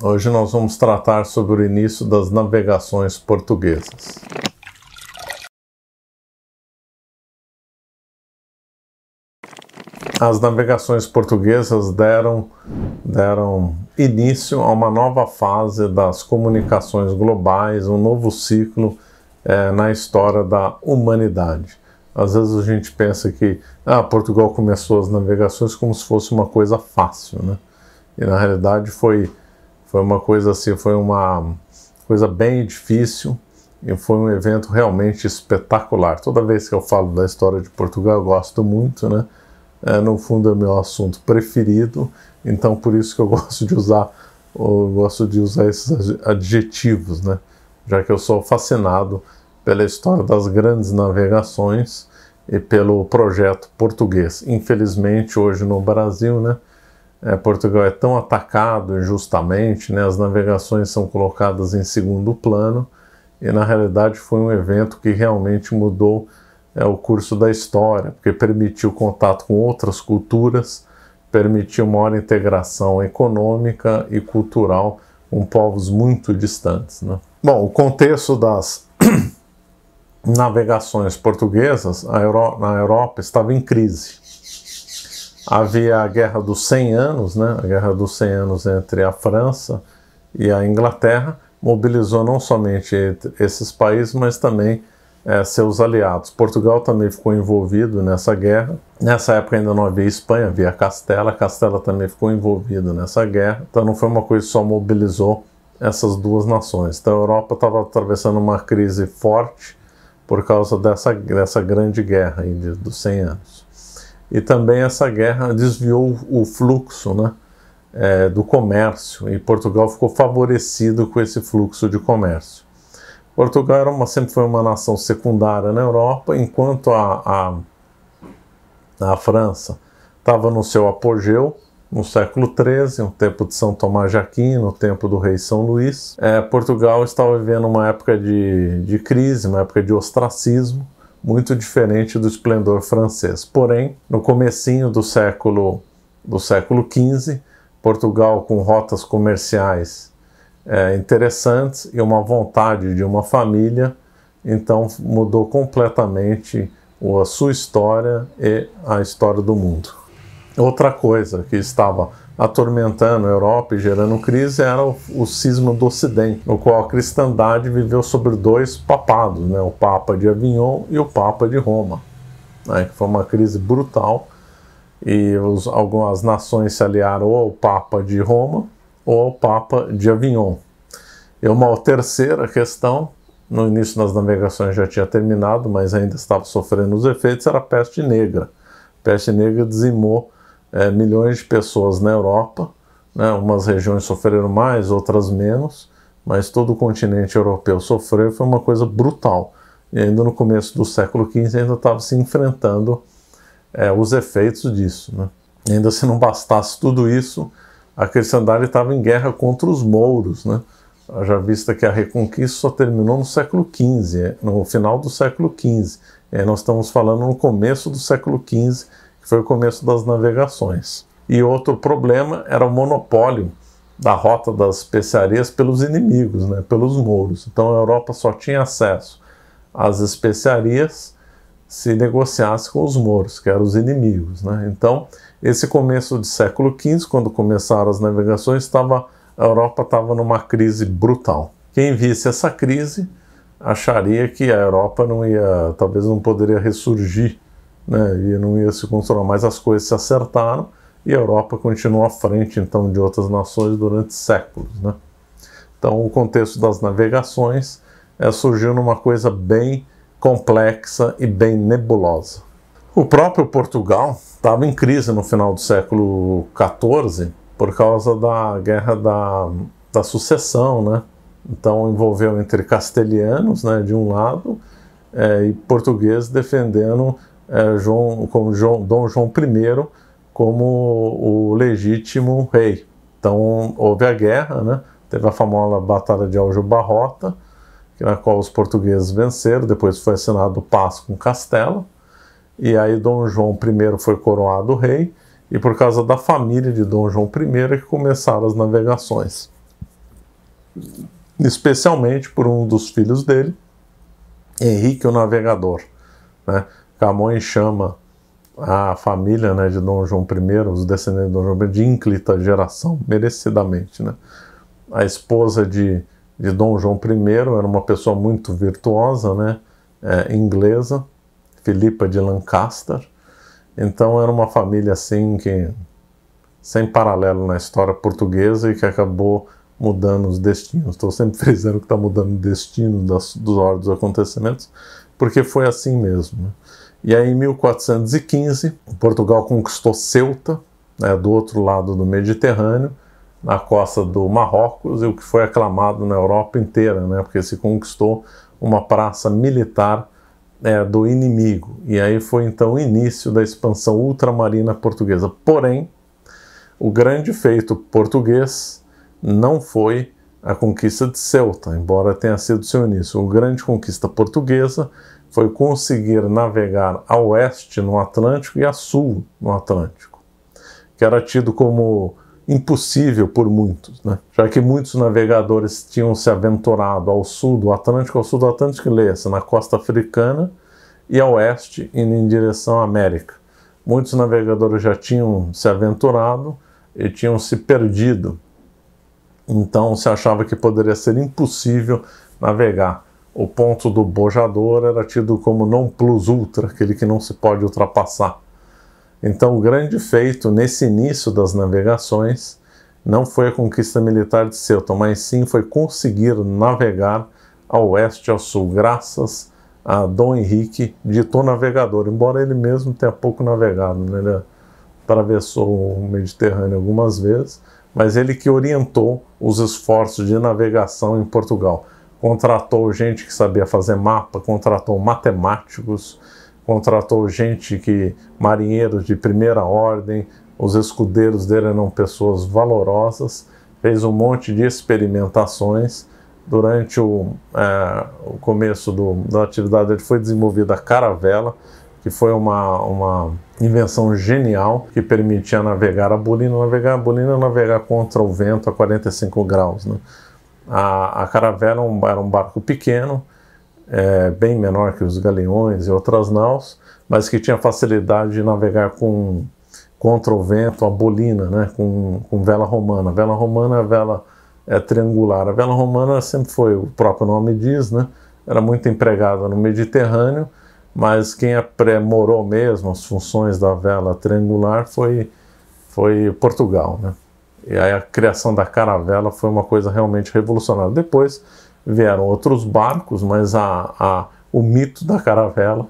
Hoje nós vamos tratar sobre o início das navegações portuguesas. As navegações portuguesas deram início a uma nova fase das comunicações globais, um novo ciclo na história da humanidade. Às vezes a gente pensa que Portugal começou as navegações como se fosse uma coisa fácil, né? E na realidade foi uma coisa assim, foi uma coisa bem difícil e foi um evento realmente espetacular. Toda vez que eu falo da história de Portugal eu gosto muito, né? No fundo é o meu assunto preferido, então por isso que eu gosto de usar esses adjetivos, né? Já que eu sou fascinado pela história das grandes navegações e pelo projeto português. Infelizmente hoje no Brasil, né? Portugal é tão atacado injustamente, né? As navegações são colocadas em segundo plano e na realidade foi um evento que realmente mudou o curso da história, porque permitiu contato com outras culturas, permitiu maior integração econômica e cultural com povos muito distantes, né? Bom, o contexto das navegações portuguesas na Europa estava em crise. Havia a Guerra dos 100 Anos, né? A Guerra dos 100 Anos entre a França e a Inglaterra, mobilizou não somente esses países, mas também seus aliados. Portugal também ficou envolvido nessa guerra. Nessa época ainda não havia Espanha, havia Castela. Castela também ficou envolvido nessa guerra. Então não foi uma coisa que só mobilizou essas duas nações. Então a Europa estava atravessando uma crise forte por causa dessa grande guerra aí dos 100 anos. E também essa guerra desviou o fluxo, né, do comércio, e Portugal ficou favorecido com esse fluxo de comércio. Portugal sempre foi uma nação secundária na Europa, enquanto a França estava no seu apogeu, no século XIII, no tempo de São Tomás de Aquino, no tempo do rei São Luís. Portugal estava vivendo uma época de crise, uma época de ostracismo, muito diferente do esplendor francês. Porém, no comecinho do século XV, Portugal, com rotas comerciais interessantes e uma vontade de uma família, então mudou completamente a sua história e a história do mundo. Outra coisa que estava atormentando a Europa e gerando crise era o cisma do Ocidente, no qual a cristandade viveu sobre dois papados, né? O Papa de Avignon e o Papa de Roma, né? Que foi uma crise brutal, e algumas nações se aliaram ou ao Papa de Roma ou ao Papa de Avignon. E uma terceira questão, no início das navegações já tinha terminado, mas ainda estava sofrendo os efeitos, era a peste negra. A peste negra dizimou milhões de pessoas na Europa, né? Umas regiões sofreram mais, outras menos, mas todo o continente europeu sofreu, foi uma coisa brutal. E ainda no começo do século XV ainda estava se enfrentando os efeitos disso, né? E ainda se não bastasse tudo isso, a cristandade estava em guerra contra os mouros, né? Já vista que a Reconquista só terminou no século XV, no final do século XV. Nós estamos falando no começo do século XV, que foi o começo das navegações. E outro problema era o monopólio da rota das especiarias pelos inimigos, né, pelos mouros. Então a Europa só tinha acesso às especiarias se negociasse com os mouros, que eram os inimigos, né? Então, esse começo do século XV, quando começaram as navegações, a Europa estava numa crise brutal. Quem visse essa crise acharia que a Europa talvez não poderia ressurgir, né, e não ia se controlar, mas as coisas se acertaram e a Europa continuou à frente então de outras nações durante séculos, né? Então o contexto das navegações surgiu numa coisa bem complexa e bem nebulosa. O próprio Portugal estava em crise no final do século XIV por causa da guerra da sucessão, né? Então envolveu entre castelhanos, né, de um lado, e portugueses defendendo Dom João I como o legítimo rei. Então houve a guerra, né? Teve a famosa Batalha de Aljubarrota, na qual os portugueses venceram, depois foi assinado paz com Castela, e aí Dom João I foi coroado rei, e por causa da família de Dom João I é que começaram as navegações. especialmente por um dos filhos dele, Henrique o Navegador, né? Camões chama a família, né, de Dom João I, os descendentes de Dom João I, de ínclita geração, merecidamente, né? A esposa de Dom João I era uma pessoa muito virtuosa, né, inglesa, Filipa de Lancaster. Então era uma família assim que sem paralelo na história portuguesa e que acabou mudando os destinos. Estou sempre frisando que está mudando o destino dos ordens dos acontecimentos, porque foi assim mesmo, né? E aí, em 1415, Portugal conquistou Ceuta, né, do outro lado do Mediterrâneo, na costa do Marrocos, e o que foi aclamado na Europa inteira, né, porque se conquistou uma praça militar do inimigo. E aí foi então o início da expansão ultramarina portuguesa. Porém, o grande feito português não foi a conquista de Ceuta, embora tenha sido seu início. A grande conquista portuguesa foi conseguir navegar a oeste no Atlântico e a sul no Atlântico, que era tido como impossível por muitos, né? Já que muitos navegadores tinham se aventurado ao sul do Atlântico, leia-se, na costa africana, e a oeste, indo em direção à América. Muitos navegadores já tinham se aventurado e tinham se perdido, então se achava que poderia ser impossível navegar. O ponto do bojador era tido como non plus ultra, aquele que não se pode ultrapassar. Então o grande feito nesse início das navegações não foi a conquista militar de Ceuta, mas sim foi conseguir navegar ao oeste e ao sul, graças a Dom Henrique, dito navegador, embora ele mesmo tenha pouco navegado, né? Ele atravessou o Mediterrâneo algumas vezes, mas ele que orientou os esforços de navegação em Portugal. Contratou gente que sabia fazer mapa, contratou matemáticos, contratou marinheiros de primeira ordem, os escudeiros dele eram pessoas valorosas, fez um monte de experimentações. Durante o começo da atividade dele foi desenvolvida a caravela, que foi uma invenção genial que permitia navegar a bolina. Navegar contra o vento a 45 graus, né? A caravela era um barco pequeno, bem menor que os galeões e outras naus, mas que tinha facilidade de navegar contra o vento, a bolina, né, com vela romana. A vela romana é a vela triangular. A vela romana sempre foi, o próprio nome diz, né, era muito empregada no Mediterrâneo, mas quem aprimorou mesmo as funções da vela triangular foi Portugal, né? E aí a criação da caravela foi uma coisa realmente revolucionária. Depois vieram outros barcos, mas o mito da caravela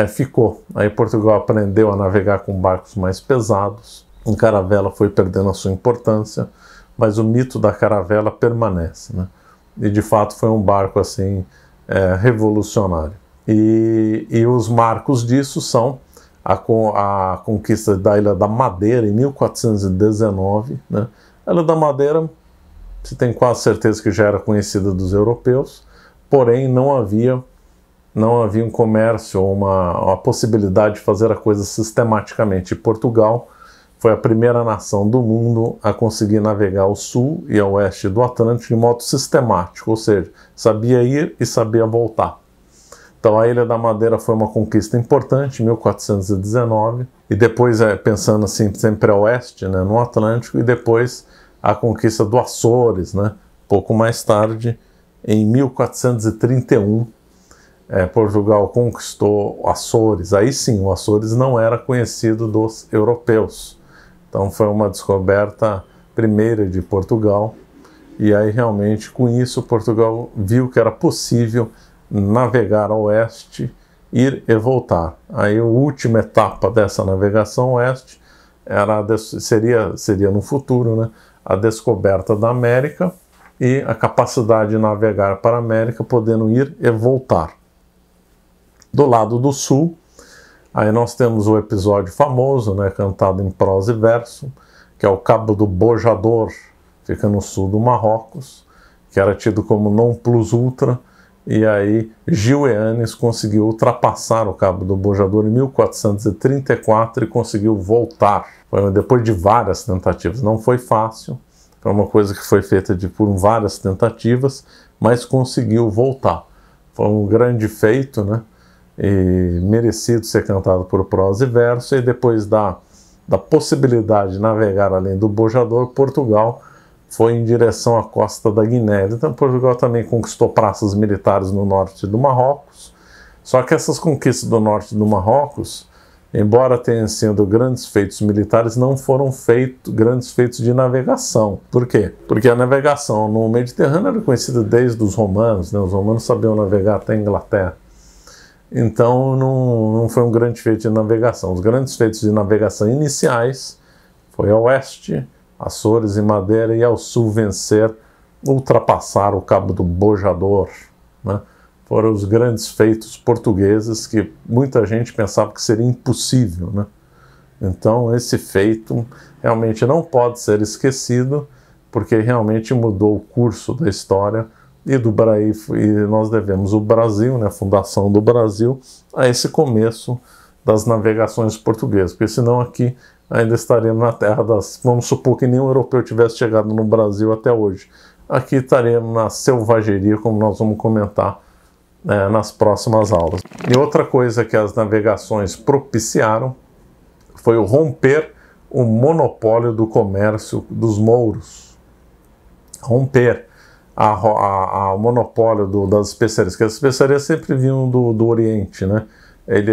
ficou. Aí Portugal aprendeu a navegar com barcos mais pesados, a caravela foi perdendo a sua importância, mas o mito da caravela permanece, né? E de fato foi um barco assim revolucionário. E os marcos disso são a conquista da Ilha da Madeira em 1419, né? A Ilha da Madeira, se tem quase certeza que já era conhecida dos europeus, porém não havia um comércio ou uma possibilidade de fazer a coisa sistematicamente. E Portugal foi a primeira nação do mundo a conseguir navegar ao sul e ao oeste do Atlântico de modo sistemático, ou seja, sabia ir e sabia voltar. Então a Ilha da Madeira foi uma conquista importante em 1419, e depois, pensando assim, sempre a oeste, né, no Atlântico, e depois a conquista do Açores, né, pouco mais tarde, em 1431, Portugal conquistou Açores. Aí sim, o Açores não era conhecido dos europeus, então foi uma descoberta primeira de Portugal, e aí realmente com isso Portugal viu que era possível navegar a oeste, ir e voltar. Aí a última etapa dessa navegação oeste seria no futuro, né, a descoberta da América e a capacidade de navegar para a América, podendo ir e voltar. Do lado do sul, aí nós temos o episódio famoso, né, cantado em prosa e verso, que é o Cabo do Bojador, fica no sul do Marrocos, que era tido como non plus ultra. E aí Gil Eanes conseguiu ultrapassar o Cabo do Bojador em 1434 e conseguiu voltar. Depois de várias tentativas, não foi fácil. Foi uma coisa que foi feita por várias tentativas, mas conseguiu voltar. Foi um grande feito, né? E merecido ser cantado por prosa e verso. E depois da possibilidade de navegar além do Bojador, Portugal foi em direção à costa da Guiné. Então Portugal também conquistou praças militares no norte do Marrocos. Só que essas conquistas do norte do Marrocos, embora tenham sido grandes feitos militares, não foram grandes feitos de navegação. Por quê? Porque a navegação no Mediterrâneo era conhecida desde os romanos, né? Os romanos sabiam navegar até a Inglaterra. Então não foi um grande feito de navegação. Os grandes feitos de navegação iniciais foi a oeste, Açores e Madeira, e ao sul vencer, ultrapassar o Cabo do Bojador, né? Foram os grandes feitos portugueses que muita gente pensava que seria impossível, né? Então esse feito realmente não pode ser esquecido, porque realmente mudou o curso da história e nós devemos o Brasil, né, a fundação do Brasil, a esse começo das navegações portuguesas, porque senão aqui ainda estaríamos na terra vamos supor que nenhum europeu tivesse chegado no Brasil até hoje. Aqui estaríamos na selvageria, como nós vamos comentar nas próximas aulas. E outra coisa que as navegações propiciaram foi o romper o monopólio do comércio dos mouros. Romper o monopólio das especiarias, que as especiarias sempre vinham do Oriente, né?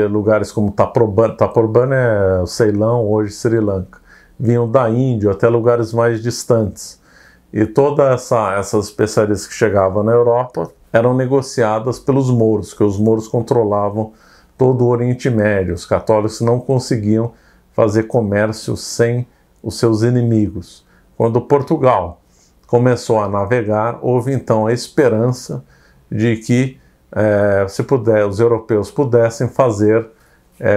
Lugares como Taprobana é o Ceilão, hoje Sri Lanka, vinham da Índia até lugares mais distantes. E todas essas especiarias que chegavam na Europa eram negociadas pelos mouros, que os mouros controlavam todo o Oriente Médio. Os católicos não conseguiam fazer comércio sem os seus inimigos. Quando Portugal começou a navegar, houve então a esperança de que os europeus pudessem fazer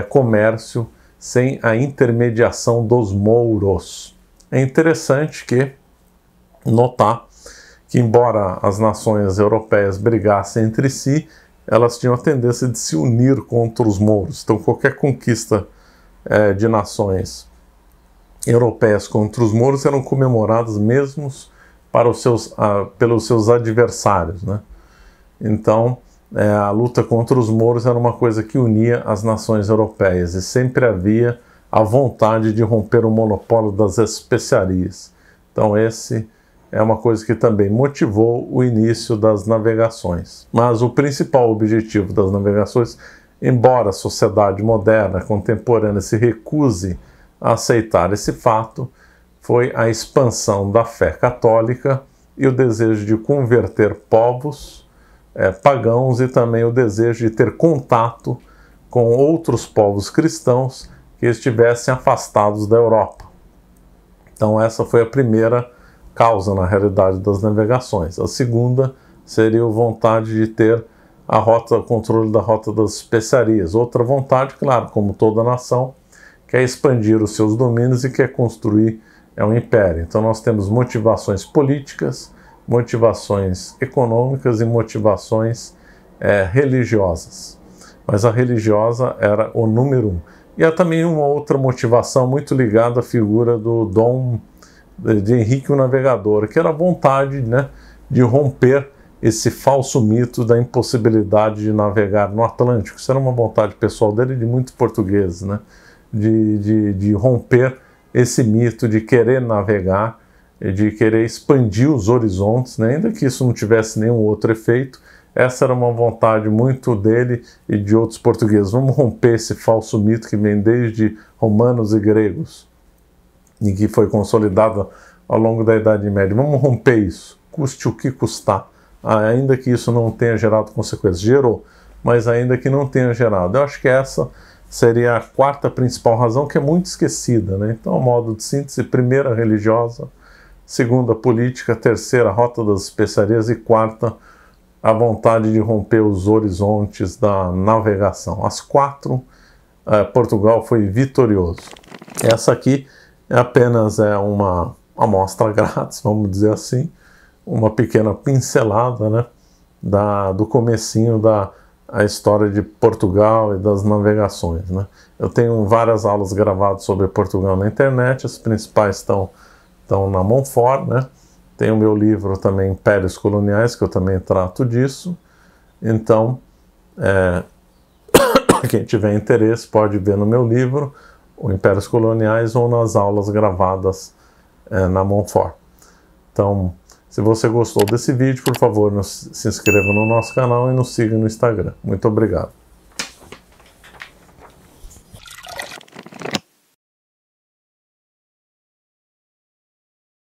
comércio sem a intermediação dos mouros. É interessante notar que, embora as nações europeias brigassem entre si, elas tinham a tendência de se unir contra os mouros. Então qualquer conquista de nações europeias contra os mouros eram comemoradas mesmo pelos seus adversários, né? Então a luta contra os mouros era uma coisa que unia as nações europeias, e sempre havia a vontade de romper o monopólio das especiarias. Então esse é uma coisa que também motivou o início das navegações. Mas o principal objetivo das navegações, embora a sociedade moderna, contemporânea, se recuse a aceitar esse fato, foi a expansão da fé católica e o desejo de converter povos pagãos, e também o desejo de ter contato com outros povos cristãos que estivessem afastados da Europa. Então essa foi a primeira causa, na realidade, das navegações. A segunda seria a vontade de ter o controle da rota das especiarias. Outra vontade, claro, como toda nação, quer expandir os seus domínios e quer construir um império. Então nós temos motivações políticas, motivações econômicas e motivações religiosas. Mas a religiosa era o número um. E há também uma outra motivação muito ligada à figura de Henrique o Navegador, que era a vontade, né, de romper esse falso mito da impossibilidade de navegar no Atlântico. Isso era uma vontade pessoal dele e de muitos portugueses, né, de romper esse mito de querer navegar, de querer expandir os horizontes, né, ainda que isso não tivesse nenhum outro efeito. Essa era uma vontade muito dele e de outros portugueses. Vamos romper esse falso mito que vem desde romanos e gregos e que foi consolidado ao longo da Idade Média. Vamos romper isso, custe o que custar, ainda que isso não tenha gerado consequências. Gerou, mas ainda que não tenha gerado. Eu acho que essa seria a quarta principal razão, que é muito esquecida, né? Então, a modo de síntese: primeira, religiosa; segunda, política; terceira, rota das especiarias; e quarta, a vontade de romper os horizontes da navegação. As quatro, Portugal foi vitorioso. Essa aqui apenas uma amostra grátis, vamos dizer assim, uma pequena pincelada, né, do comecinho da história de Portugal e das navegações, né. Eu tenho várias aulas gravadas sobre Portugal na internet, as principais estão na Monfort, né, Tem o meu livro também, Impérios Coloniais, que eu também trato disso. Então, quem tiver interesse pode ver no meu livro, o Impérios Coloniais, ou nas aulas gravadas na Monfort. Então, se você gostou desse vídeo, por favor, se inscreva no nosso canal e nos siga no Instagram. Muito obrigado.